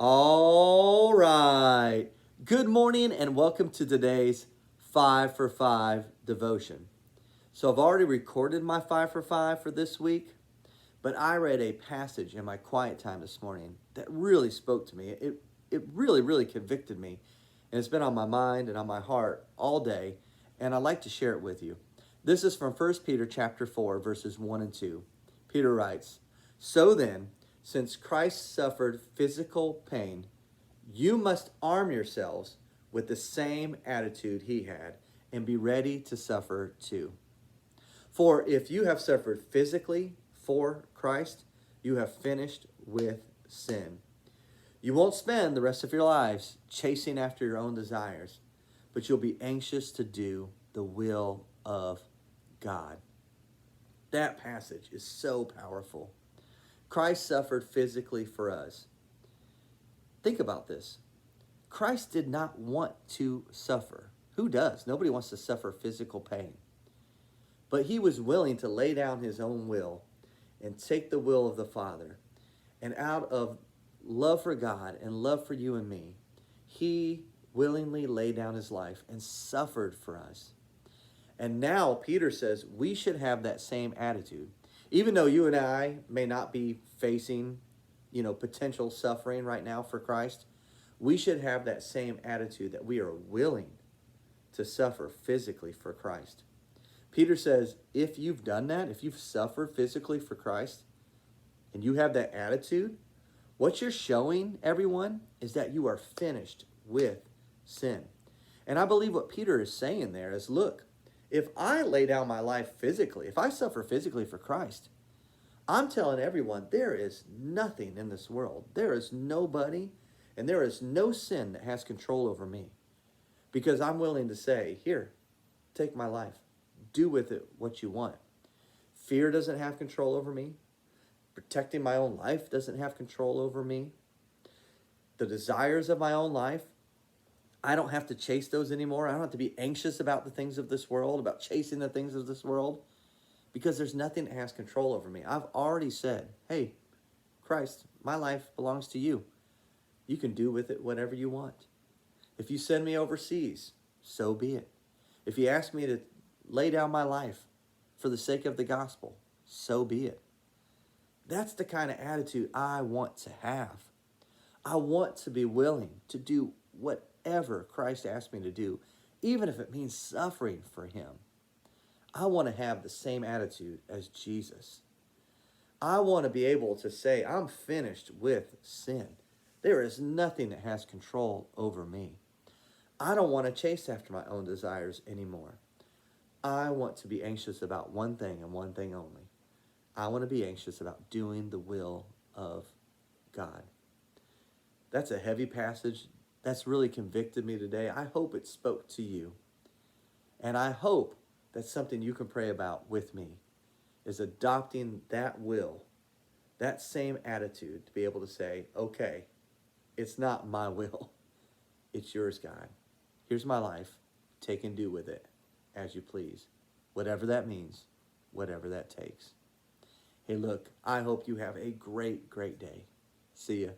All right. Good morning and welcome to today's 5 for 5 devotion. So I've already recorded my 5 for 5 for this week, but I read a passage in my quiet time this morning that really spoke to me. It really convicted me, and it's been on my mind and on my heart all day, and I'd like to share it with you. This is from 1 Peter chapter 4 verses 1 and 2. Peter writes, "So then, since Christ suffered physical pain, you must arm yourselves with the same attitude he had and be ready to suffer too. For if you have suffered physically for Christ, you have finished with sin. You won't spend the rest of your lives chasing after your own desires, but you'll be anxious to do the will of God." That passage is so powerful. Christ suffered physically for us. Think about this. Christ did not want to suffer. Who does? Nobody wants to suffer physical pain. But he was willing to lay down his own will and take the will of the Father. And out of love for God and love for you and me, he willingly laid down his life and suffered for us. And now Peter says we should have that same attitude. Even though you and I may not be facing, potential suffering right now for Christ, we should have that same attitude that we are willing to suffer physically for Christ. Peter says, if you've done that, if you've suffered physically for Christ, and you have that attitude, what you're showing everyone is that you are finished with sin. And I believe what Peter is saying there is, look, if I lay down my life physically, if I suffer physically for Christ, I'm telling everyone there is nothing in this world. There is nobody and there is no sin that has control over me, because I'm willing to say, here, take my life. Do with it what you want. Fear doesn't have control over me. Protecting my own life doesn't have control over me. The desires of my own life, I don't have to chase those anymore. I don't have to be anxious about the things of this world, about chasing the things of this world, because there's nothing that has control over me. I've already said, hey, Christ, my life belongs to you. You can do with it whatever you want. If you send me overseas, so be it. If you ask me to lay down my life for the sake of the gospel, so be it. That's the kind of attitude I want to have. I want to be willing to do whatever Christ asked me to do, even if it means suffering for him. I want to have the same attitude as Jesus. I want to be able to say, I'm finished with sin. There is nothing that has control over me. I don't want to chase after my own desires anymore. I want to be anxious about one thing and one thing only. I want to be anxious about doing the will of God. That's a heavy passage. That's really convicted me today. I hope it spoke to you. And I hope that's something you can pray about with me, is adopting that will, that same attitude, to be able to say, okay, it's not my will. It's yours, God. Here's my life. Take and do with it as you please. Whatever that means, whatever that takes. Hey, look, I hope you have a great day. See ya.